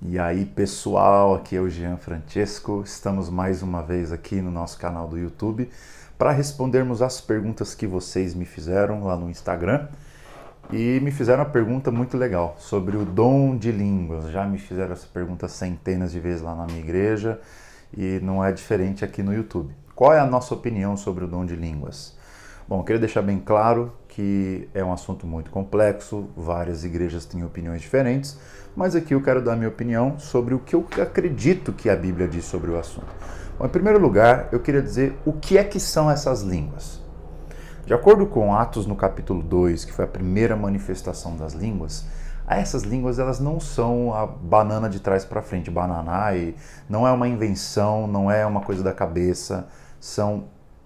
E aí, pessoal, aqui é o Jean Francesco. Estamos mais uma vez aqui no nosso canal do YouTube para respondermos as perguntas que vocês me fizeram lá no Instagram. E me fizeram uma pergunta muito legal sobre o dom de línguas. Já me fizeram essa pergunta centenas de vezes lá na minha igreja e não é diferente aqui no YouTube. Qual é a nossa opinião sobre o dom de línguas? Bom, eu queria deixar bem claro que é um assunto muito complexo, várias igrejas têm opiniões diferentes, mas aqui eu quero dar minha opinião sobre o que eu acredito que a Bíblia diz sobre o assunto. Bom, em primeiro lugar, eu queria dizer o que é que são essas línguas. De acordo com Atos no capítulo 2, que foi a primeira manifestação das línguas, essas línguas elas não são a banana de trás para frente, bananai, não é uma invenção, não é uma coisa da cabeça, são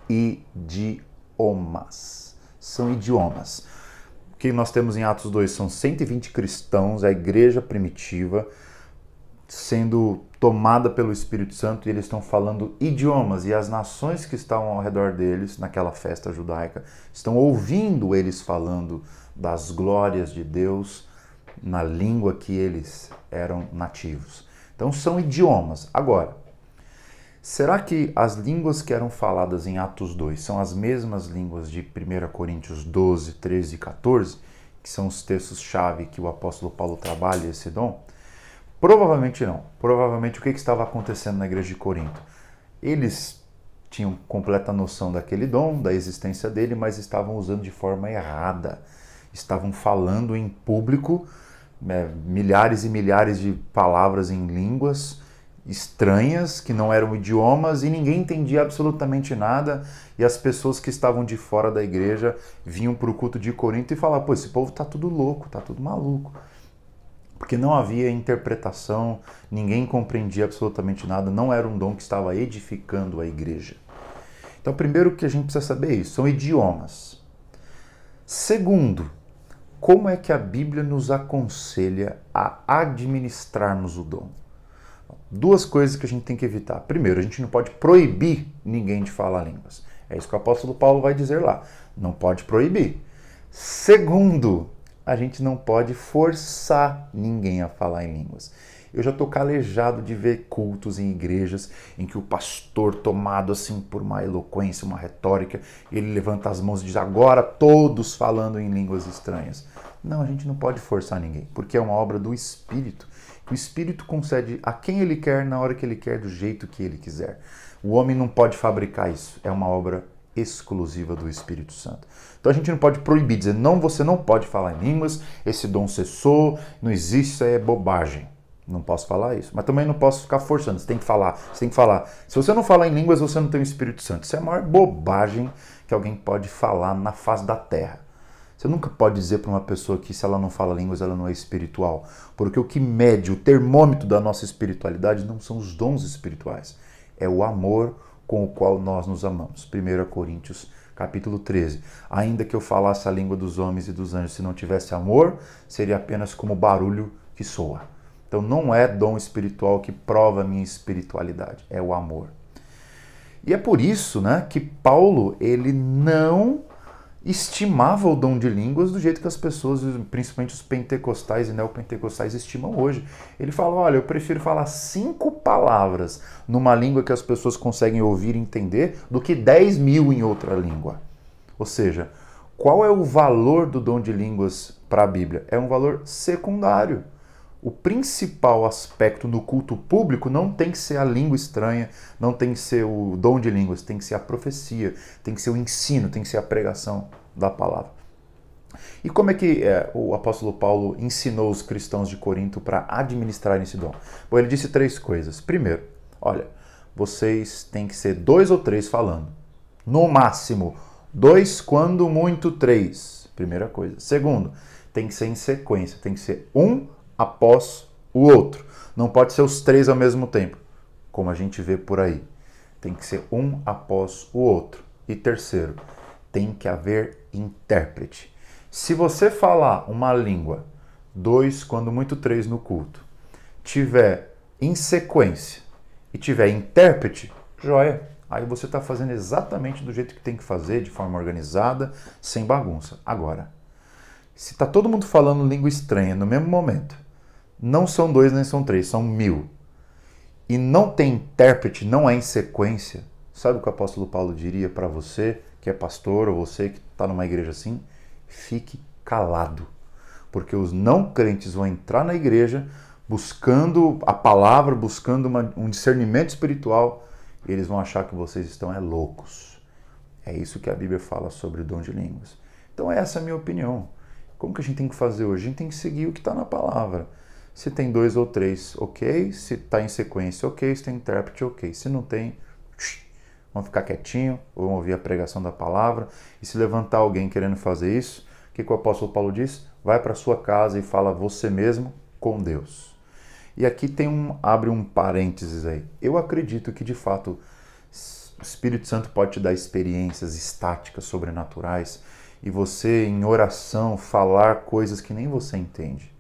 idiomas. São idiomas. O que nós temos em Atos 2 são 120 cristãos, a igreja primitiva, sendo tomada pelo Espírito Santo, e eles estão falando idiomas, e as nações que estavam ao redor deles, naquela festa judaica, estão ouvindo eles falando das glórias de Deus na língua que eles eram nativos. Então são idiomas. Agora, será que as línguas que eram faladas em Atos 2 são as mesmas línguas de 1 Coríntios 12, 13 e 14, que são os textos-chave que o apóstolo Paulo trabalha esse dom? Provavelmente não. Provavelmente o que estava acontecendo na igreja de Corinto? Eles tinham completa noção daquele dom, da existência dele, mas estavam usando de forma errada. Estavam falando em público milhares e milhares de palavras em línguas estranhas, que não eram idiomas, e ninguém entendia absolutamente nada, e as pessoas que estavam de fora da igreja vinham para o culto de Corinto e falavam: pô, esse povo tá tudo louco, tá tudo maluco. Porque não havia interpretação, ninguém compreendia absolutamente nada, não era um dom que estava edificando a igreja. Então, primeiro que a gente precisa saber é isso, são idiomas. Segundo, como é que a Bíblia nos aconselha a administrarmos o dom? Duas coisas que a gente tem que evitar. Primeiro, a gente não pode proibir ninguém de falar línguas. É isso que o apóstolo Paulo vai dizer lá. Não pode proibir. Segundo, a gente não pode forçar ninguém a falar em línguas. Eu já estou calejado de ver cultos em igrejas em que o pastor, tomado assim por uma eloquência, uma retórica, ele levanta as mãos e diz: agora todos falando em línguas estranhas. Não, a gente não pode forçar ninguém, porque é uma obra do Espírito. O Espírito concede a quem ele quer, na hora que ele quer, do jeito que ele quiser. O homem não pode fabricar isso, é uma obra exclusiva do Espírito Santo. Então a gente não pode proibir, dizer: não, você não pode falar em línguas, esse dom cessou, não existe, isso é bobagem. Não posso falar isso, mas também não posso ficar forçando, você tem que falar, você tem que falar. Se você não falar em línguas, você não tem o Espírito Santo. Isso é a maior bobagem que alguém pode falar na face da terra. Você nunca pode dizer para uma pessoa que se ela não fala línguas, ela não é espiritual. Porque o que mede, o termômetro da nossa espiritualidade não são os dons espirituais. É o amor com o qual nós nos amamos. 1 Coríntios capítulo 13. Ainda que eu falasse a língua dos homens e dos anjos, se não tivesse amor, seria apenas como barulho que soa. Então não é dom espiritual que prova a minha espiritualidade, é o amor. E é por isso, que Paulo ele não estimava o dom de línguas do jeito que as pessoas, principalmente os pentecostais e neopentecostais, estimam hoje. Ele fala: olha, eu prefiro falar 5 palavras numa língua que as pessoas conseguem ouvir e entender do que 10.000 em outra língua. Ou seja, qual é o valor do dom de línguas para a Bíblia? É um valor secundário. O principal aspecto no culto público não tem que ser a língua estranha, não tem que ser o dom de línguas, tem que ser a profecia, tem que ser o ensino, tem que ser a pregação da palavra. E como é que o apóstolo Paulo ensinou os cristãos de Corinto para administrar esse dom? Bom, ele disse 3 coisas. Primeiro, olha, vocês têm que ser 2 ou 3 falando. No máximo, 2, quando muito 3. Primeira coisa. Segundo, tem que ser em sequência, tem que ser um após o outro. Não pode ser os 3 ao mesmo tempo, como a gente vê por aí. Tem que ser um após o outro. E terceiro, tem que haver intérprete. Se você falar uma língua, 2, quando muito 3 no culto, tiver em sequência e tiver intérprete, joia. Aí você está fazendo exatamente do jeito que tem que fazer, de forma organizada, sem bagunça. Agora, se está todo mundo falando língua estranha no mesmo momento, Não são 2 nem são 3, são 1000. E não tem intérprete, não é em sequência. Sabe o que o apóstolo Paulo diria para você, que é pastor, ou você que está numa igreja assim? Fique calado. Porque os não crentes vão entrar na igreja buscando a palavra, buscando um discernimento espiritual, e eles vão achar que vocês estão loucos. É isso que a Bíblia fala sobre o dom de línguas. Então essa é a minha opinião. Como que a gente tem que fazer hoje? A gente tem que seguir o que está na palavra. Se tem 2 ou 3, ok. Se está em sequência, ok. Se tem intérprete, ok. Se não tem, vamos ficar quietinho, vamos ouvir a pregação da palavra. E se levantar alguém querendo fazer isso, o que o apóstolo Paulo diz? Vai para sua casa e fala você mesmo com Deus. E aqui abre um parênteses aí. Eu acredito que, de fato, o Espírito Santo pode te dar experiências estáticas, sobrenaturais, e você, em oração, falar coisas que nem você entende.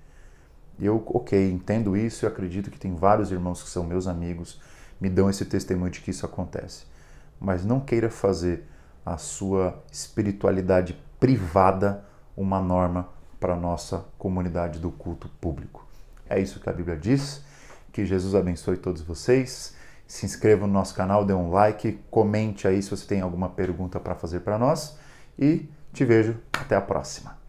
Eu, ok, entendo isso e acredito que tem vários irmãos que são meus amigos, me dão esse testemunho de que isso acontece. Mas não queira fazer a sua espiritualidade privada uma norma para a nossa comunidade do culto público. É isso que a Bíblia diz. Que Jesus abençoe todos vocês. Se inscreva no nosso canal, dê um like, comente aí se você tem alguma pergunta para fazer para nós e te vejo até a próxima.